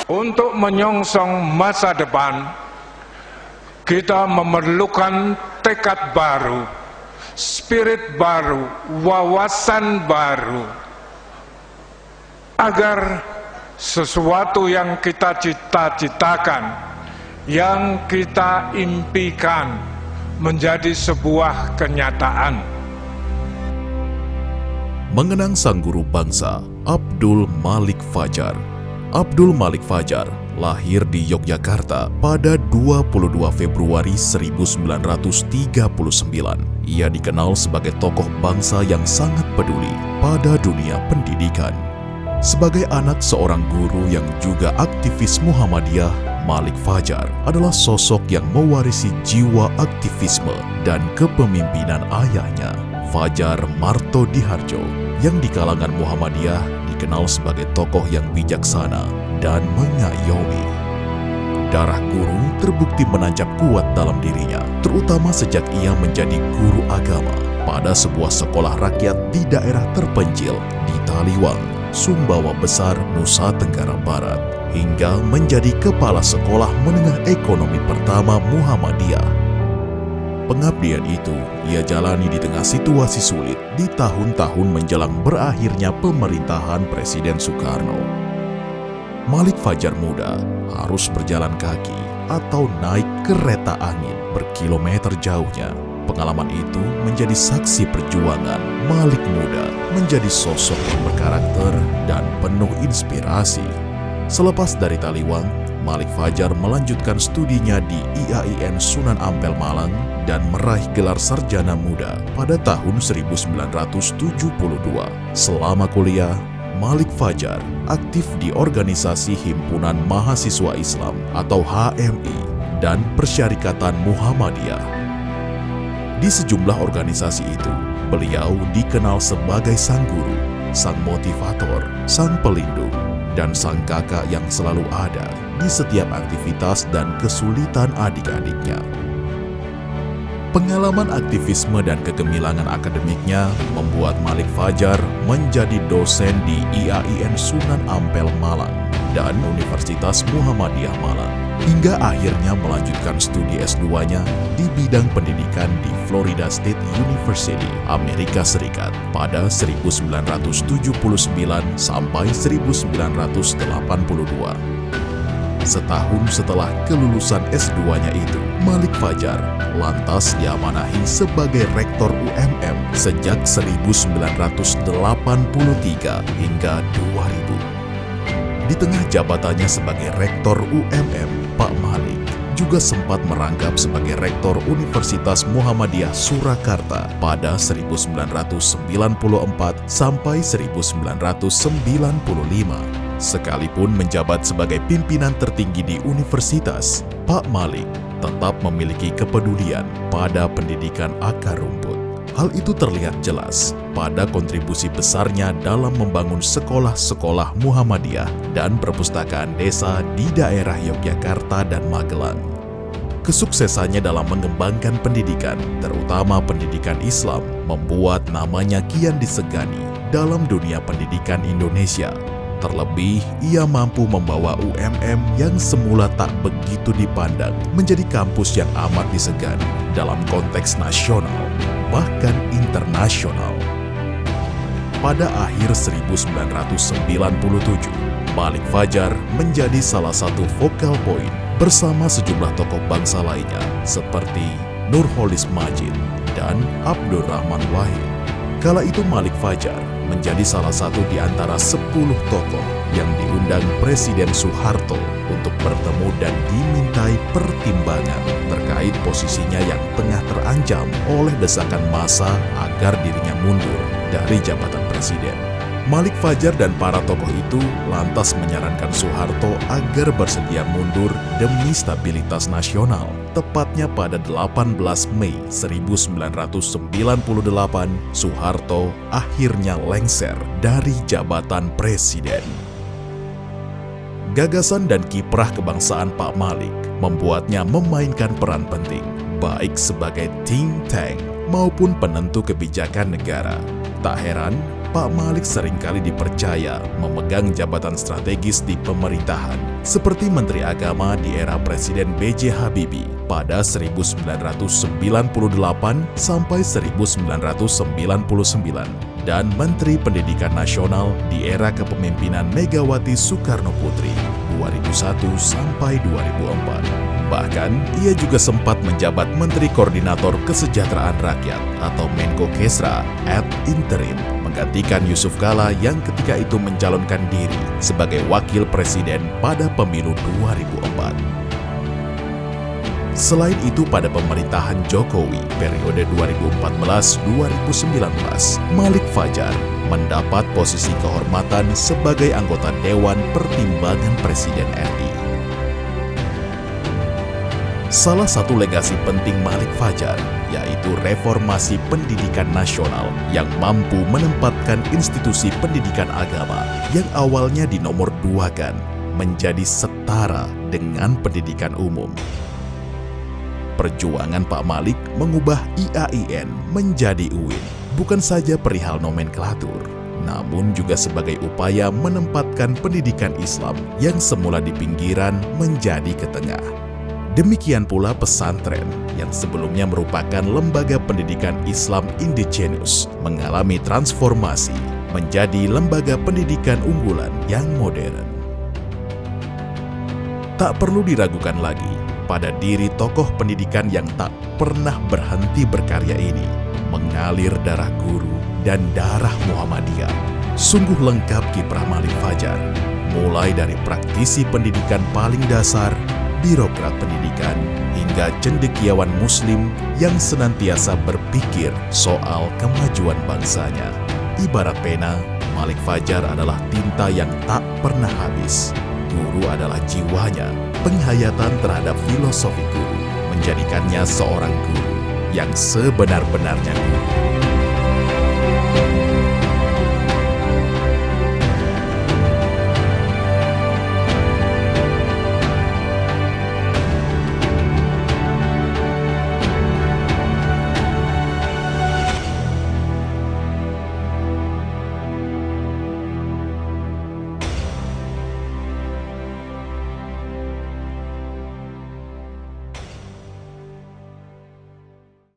Untuk menyongsong masa depan, kita memerlukan tekad baru, spirit baru, wawasan baru, agar sesuatu yang kita cita-citakan, yang kita impikan, menjadi sebuah kenyataan. Mengenang sang guru bangsa, Abdul Malik Fajar. Abdul Malik Fajar lahir di Yogyakarta pada 22 Februari 1939. Ia dikenal sebagai tokoh bangsa yang sangat peduli pada dunia pendidikan. Sebagai anak seorang guru yang juga aktivis Muhammadiyah, Malik Fajar adalah sosok yang mewarisi jiwa aktivisme dan kepemimpinan ayahnya, Fajar Marto Diharjo, yang di kalangan Muhammadiyah dikenal sebagai tokoh yang bijaksana dan mengayomi. Darah guru terbukti menancap kuat dalam dirinya, terutama sejak ia menjadi guru agama pada sebuah sekolah rakyat di daerah terpencil di Taliwang, Sumbawa Besar, Nusa Tenggara Barat, hingga menjadi kepala sekolah menengah ekonomi pertama Muhammadiyah. Pengabdian itu ia jalani di tengah situasi sulit di tahun-tahun menjelang berakhirnya pemerintahan Presiden Soekarno. Malik Fajar muda harus berjalan kaki atau naik kereta angin berkilometer jauhnya. Pengalaman itu menjadi saksi perjuangan Malik muda menjadi sosok yang berkarakter dan penuh inspirasi. Selepas dari Taliwang, Malik Fajar melanjutkan studinya di IAIN Sunan Ampel Malang dan meraih gelar sarjana muda pada tahun 1972. Selama kuliah, Malik Fajar aktif di organisasi Himpunan Mahasiswa Islam atau HMI dan Persyarikatan Muhammadiyah. Di sejumlah organisasi itu, beliau dikenal sebagai sang guru, sang motivator, sang pelindung, dan sang kakak yang selalu ada di setiap aktivitas dan kesulitan adik-adiknya. Pengalaman aktivisme dan kegemilangan akademiknya membuat Malik Fajar menjadi dosen di IAIN Sunan Ampel Malang dan Universitas Muhammadiyah Malang, hingga akhirnya melanjutkan studi S2-nya di bidang pendidikan di Florida State University, Amerika Serikat pada 1979 sampai 1982. Setahun setelah kelulusan S2-nya itu, Malik Fajar lantas diamanahi sebagai Rektor UMM sejak 1983 hingga 2000. Di tengah jabatannya sebagai Rektor UMM, Pak Malik juga sempat merangkap sebagai Rektor Universitas Muhammadiyah Surakarta pada 1994 sampai 1995. Sekalipun menjabat sebagai pimpinan tertinggi di universitas, Pak Malik tetap memiliki kepedulian pada pendidikan akar rumput. Hal itu terlihat jelas pada kontribusi besarnya dalam membangun sekolah-sekolah Muhammadiyah dan perpustakaan desa di daerah Yogyakarta dan Magelang. Kesuksesannya dalam mengembangkan pendidikan, terutama pendidikan Islam, membuat namanya kian disegani dalam dunia pendidikan Indonesia. Terlebih, ia mampu membawa UMM yang semula tak begitu dipandang menjadi kampus yang amat disegani dalam konteks nasional, bahkan internasional. Pada akhir 1997, Malik Fajar menjadi salah satu focal point bersama sejumlah tokoh bangsa lainnya seperti Nurholis Majid dan Abdurrahman Wahid. Kala itu Malik Fajar menjadi salah satu di antara 10 tokoh yang diundang Presiden Soeharto untuk bertemu dan dimintai pertimbangan terkait posisinya yang tengah terancam oleh desakan massa agar dirinya mundur dari jabatan presiden. Malik Fajar dan para tokoh itu lantas menyarankan Soeharto agar bersedia mundur demi stabilitas nasional. Tepatnya pada 18 Mei 1998, Soeharto akhirnya lengser dari jabatan presiden. Gagasan dan kiprah kebangsaan Pak Malik membuatnya memainkan peran penting, baik sebagai think tank maupun penentu kebijakan negara. Tak heran, Pak Malik seringkali dipercaya memegang jabatan strategis di pemerintahan seperti Menteri Agama di era Presiden B.J. Habibie pada 1998 sampai 1999 dan Menteri Pendidikan Nasional di era kepemimpinan Megawati Soekarno Putri 2001 sampai 2004. Bahkan, ia juga sempat menjabat Menteri Koordinator Kesejahteraan Rakyat atau Menko Kesra ad interim, menggantikan Yusuf Kala yang ketika itu mencalonkan diri sebagai wakil presiden pada pemilu 2004. Selain itu, pada pemerintahan Jokowi periode 2014-2019, Malik Fajar mendapat posisi kehormatan sebagai anggota Dewan Pertimbangan Presiden RI. Salah satu legasi penting Malik Fajar yaitu reformasi pendidikan nasional yang mampu menempatkan institusi pendidikan agama yang awalnya dinomorduakan menjadi setara dengan pendidikan umum. Perjuangan Pak Malik mengubah IAIN menjadi UIN bukan saja perihal nomenklatur, namun juga sebagai upaya menempatkan pendidikan Islam yang semula di pinggiran menjadi ke tengah. Demikian pula pesantren yang sebelumnya merupakan lembaga pendidikan Islam indigenous mengalami transformasi menjadi lembaga pendidikan unggulan yang modern. Tak perlu diragukan lagi pada diri tokoh pendidikan yang tak pernah berhenti berkarya ini, mengalir darah guru dan darah Muhammadiyah. Sungguh lengkap kiprah Malik Fajar, mulai dari praktisi pendidikan paling dasar, birokrat pendidikan, hingga cendekiawan muslim yang senantiasa berpikir soal kemajuan bangsanya. Ibarat pena, Malik Fajar adalah tinta yang tak pernah habis. Guru adalah jiwanya, penghayatan terhadap filosofi guru, menjadikannya seorang guru yang sebenar-benarnya guru.